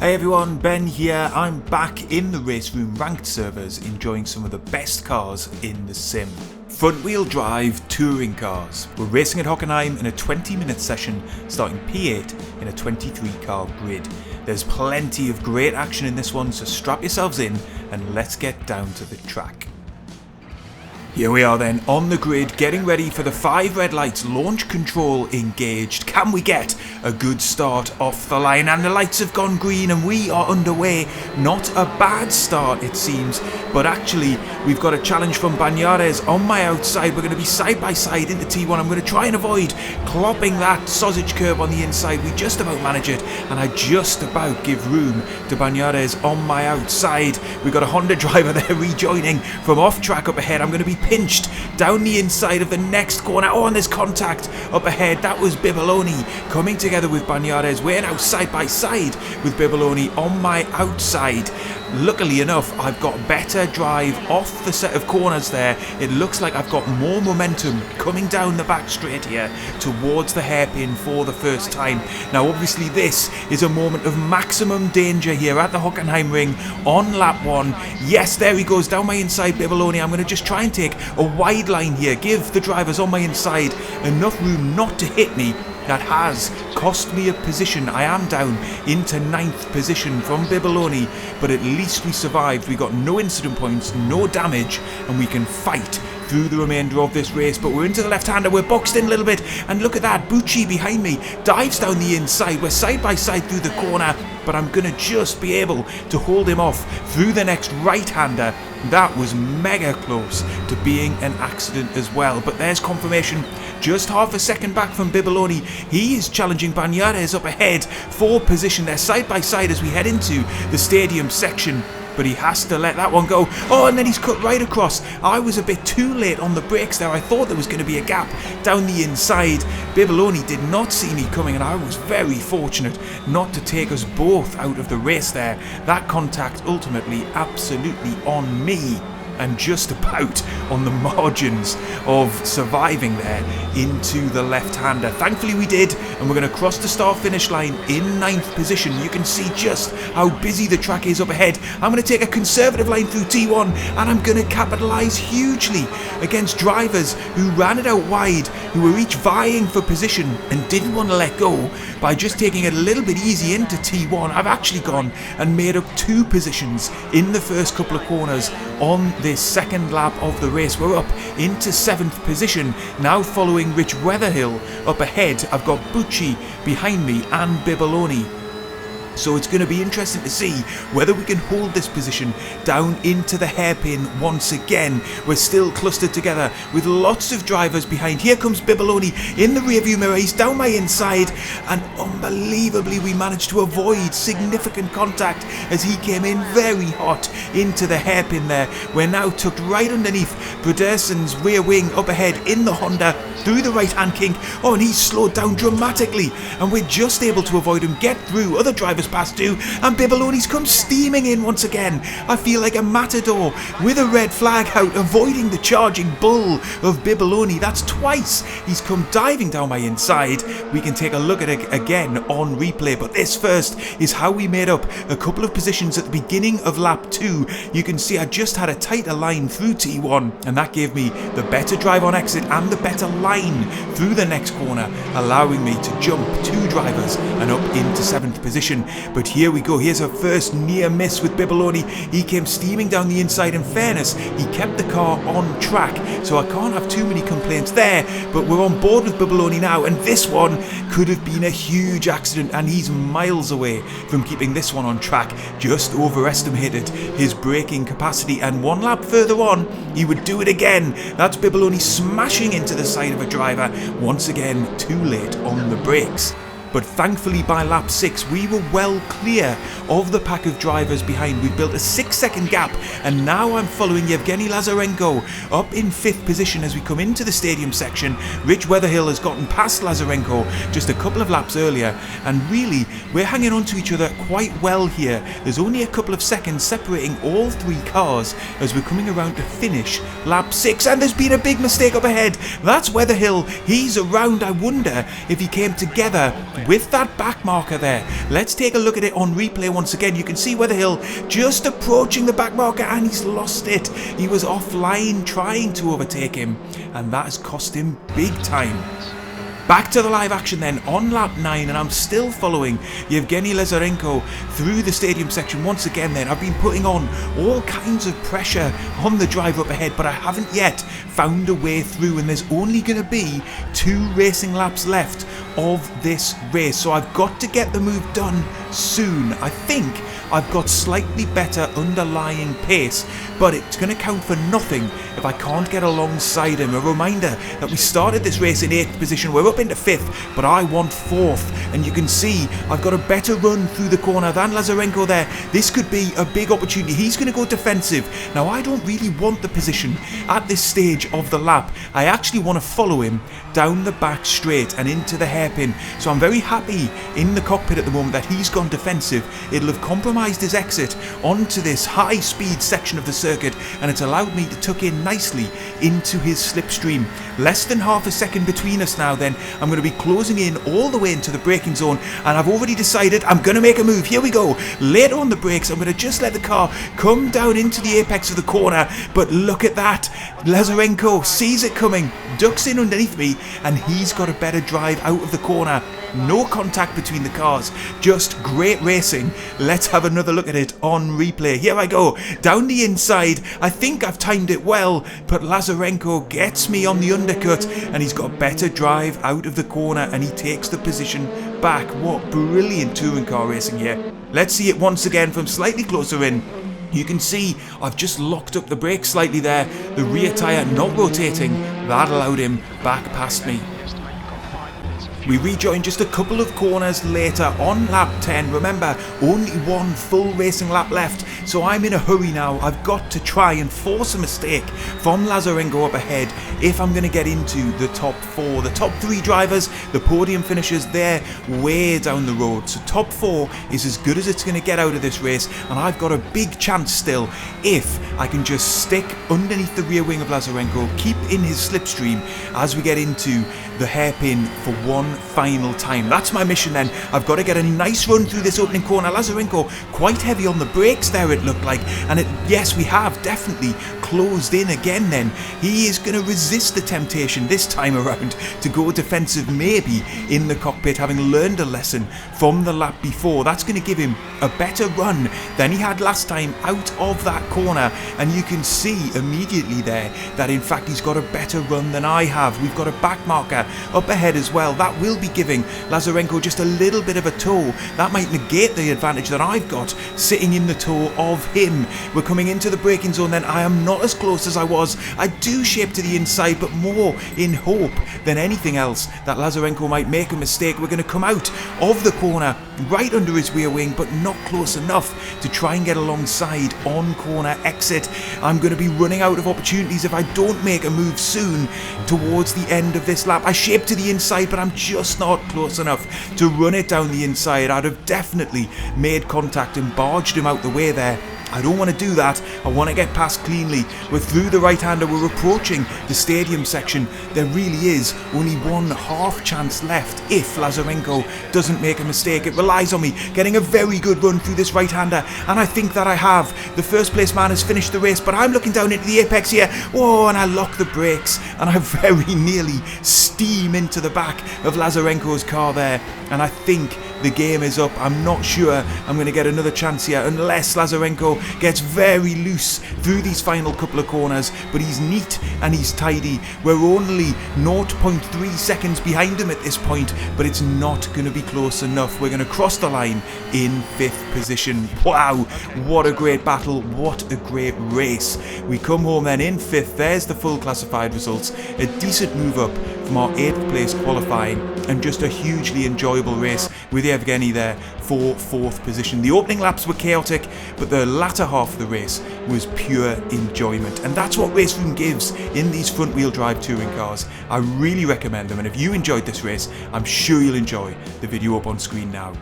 Hey everyone, Ben here. I'm back in the RaceRoom Ranked servers enjoying some of the best cars in the sim. Front wheel drive touring cars. We're racing at Hockenheim in a 20-minute session starting P8 in a 23 car grid. There's plenty of great action in this one, so strap yourselves in and let's get down to the track. Here we are then, on the grid, getting ready for the 5 red lights, launch control engaged. Can we get a good start off the line? And the lights have gone green and we are underway. Not a bad start it seems, but actually we've got a challenge from Banyares on my outside. We're going to be side by side into T1. I'm going to try and avoid clopping that sausage curb on the inside. We just about manage it and I just about give room to Banyares on my outside. We've got a Honda driver there rejoining from off track up ahead. I'm going to be pinched down the inside of the next corner. Oh, and there's contact up ahead. That was Bibaloni coming together with Banyares. We're now side by side with Bibaloni on my outside. Luckily enough, I've got better drive off the set of corners there. It looks like I've got more momentum coming down the back straight here towards the hairpin for the first time. Now obviously this is a moment of maximum danger here at the Hockenheim ring on lap 1. Yes, there he goes down my inside, Bibaloni. I'm going to just try and take a wide line here, give the drivers on my inside enough room not to hit me. That has cost me a position. I am down into 9th position from Bibaloni, but at least we survived. We got no incident points, no damage, and we can fight through the remainder of this race. But we're into the left-hander, we're boxed in a little bit, and look at that, Bucci behind me dives down the inside. We're side by side through the corner, but I'm going to just be able to hold him off through the next right-hander. That was mega close to being an accident as well, but there's confirmation. Just half a second back from Bibaloni. He is challenging Banyares up ahead for position. They're side by side as we head into the stadium section, but he has to let that one go. Oh, and then he's cut right across. I was a bit too late on the brakes there. I thought there was going to be a gap down the inside. Bibaloni did not see me coming, and I was very fortunate not to take us both out of the race there. That contact ultimately absolutely on me, and just about on the margins of surviving there into the left-hander. Thankfully we did, and we're going to cross the start-finish line in 9th position. You can see just how busy the track is up ahead. I'm going to take a conservative line through T1, and I'm going to capitalise hugely against drivers who ran it out wide, who were each vying for position and didn't want to let go by just taking it a little bit easy into T1. I've actually gone and made up 2 positions in the first couple of corners on this second lap of the race. We're up into 7th position now, following Rich Weatherhill. Up ahead I've got Bucci behind me and Bibaloni. So it's going to be interesting to see whether we can hold this position down into the hairpin once again. We're still clustered together with lots of drivers behind. Here comes Bibaloni in the rearview mirror. He's down my inside, and unbelievably we managed to avoid significant contact as he came in very hot into the hairpin there. We're now tucked right underneath Broderson's rear wing up ahead in the Honda through the right hand kink. Oh, and he's slowed down dramatically, and we're just able to avoid him, get through. Other drivers past too, and Bibaloni's come steaming in once again. I feel like a matador with a red flag out, avoiding the charging bull of Bibaloni. That's twice he's come diving down my inside. We can take a look at it again on replay, but this first is how we made up a couple of positions at the beginning of lap 2. You can see I just had a tighter line through T1, and that gave me the better drive on exit and the better line through the next corner, allowing me to jump 2 drivers and up into 7th position. But here we go, here's a first near miss with Bibaloni. He came steaming down the inside. In fairness, he kept the car on track, so I can't have too many complaints there, but we're on board with Bibaloni now, and this one could have been a huge accident, and he's miles away from keeping this one on track. Just overestimated his braking capacity, and 1 lap further on he would do it again. That's Bibaloni smashing into the side of a driver, once again too late on the brakes. But thankfully by lap 6 we were well clear of the pack of drivers behind. We built a 6-second gap, and now I'm following Yevgeny Lazarenko up in 5th position as we come into the stadium section. Rich Weatherhill has gotten past Lazarenko just a couple of laps earlier, and really we're hanging on to each other quite well here. There's only a couple of seconds separating all 3 cars as we're coming around to finish lap 6, and there's been a big mistake up ahead. That's Weatherhill, he's around. I wonder if he came together with that back marker there. Let's take a look at it on replay once again. You can see Weatherhill just approaching the back marker, and he's lost it. He was offline trying to overtake him, and that has cost him big time. Back to the live action then on lap 9, and I'm still following Yevgeny Lazarenko through the stadium section once again then. I've been putting on all kinds of pressure on the drive up ahead, but I haven't yet found a way through, and there's only going to be 2 racing laps left of this race, so I've got to get the move done soon. I think I've got slightly better underlying pace, but it's going to count for nothing if I can't get alongside him. A reminder that we started this race in 8th position, we're up into 5th, but I want 4th, and you can see I've got a better run through the corner than Lazarenko there. This could be a big opportunity. He's going to go defensive. Now I don't really want the position at this stage of the lap. I actually want to follow him down the back straight and into the hairpin, so I'm very happy in the cockpit at the moment that he's gone defensive. It'll have compromised his exit onto this high speed section of the circuit, and it's allowed me to tuck in nicely into his slipstream. Less than half a second between us now then. I'm going to be closing in all the way into the braking zone, and I've already decided I'm going to make a move. Here we go. Later on the brakes, I'm going to just let the car come down into the apex of the corner, but look at that. Lazarenko sees it coming, ducks in underneath me, and he's got a better drive out of the corner. No contact between the cars, just great racing. Let's have another look at it on replay. Here I go, down the inside. I think I've timed it well, but Lazarenko gets me on the undercut, and he's got better drive out of the corner, and he takes the position back. What brilliant touring car racing here. Let's see it once again from slightly closer in. You can see I've just locked up the brakes slightly there. The rear tyre not rotating. That allowed him back past me. We rejoin just a couple of corners later on lap 10. Remember, only one full racing lap left, so I'm in a hurry now. I've got to try and force a mistake from Lazarenko up ahead if I'm going to get into the top 4. The top 3 drivers, the podium finishers, they're way down the road. So top 4 is as good as it's going to get out of this race, and I've got a big chance still if I can just stick underneath the rear wing of Lazarenko, keep in his slipstream as we get into the hairpin for one final time. That's my mission then. I've got to get a nice run through this opening corner. Lazarenko quite heavy on the brakes there, it looked like, and yes, we have definitely closed in again then. He is going to resist the temptation this time around to go defensive, maybe in the cockpit, having learned a lesson from the lap before. That's going to give him a better run than he had last time out of that corner, and you can see immediately there that in fact he's got a better run than I have. We've got a back marker up ahead as well. That will be giving Lazarenko just a little bit of a tow. That might negate the advantage that I've got sitting in the tow of him. We're coming into the braking zone then. I am not as close as I was. I do shape to the inside, but more in hope than anything else that Lazarenko might make a mistake. We're going to come out of the corner right under his rear wing, but not close enough to try and get alongside on corner exit. I'm going to be running out of opportunities if I don't make a move soon towards the end of this lap. I shape to the inside, but I'm just not close enough to run it down the inside. I'd have definitely made contact and barged him out the way there. I don't want to do that. I want to get past cleanly. We're through the right-hander. We're approaching the stadium section. There really is only one half chance left if Lazarenko doesn't make a mistake. It relies on me getting a very good run through this right-hander, and I think that I have. The first place man has finished the race, but I'm looking down into the apex here. Oh, and I lock the brakes, and I very nearly steam into the back of Lazarenko's car there, and I think the game is up. I'm not sure I'm going to get another chance here unless Lazarenko gets very loose through these final couple of corners, but he's neat and he's tidy. We're only 0.3 seconds behind him at this point, but it's not going to be close enough. We're going to cross the line in 5th position. Wow, what a great battle, what a great race. We come home then in 5th. There's the full classified results. A decent move up from our 8th place qualifying, and just a hugely enjoyable race with Yevgeny there for 4th position. The opening laps were chaotic, but the latter half of the race was pure enjoyment, and that's what RaceRoom gives in these front wheel drive touring cars. I really recommend them, and if you enjoyed this race, I'm sure you'll enjoy the video up on screen now.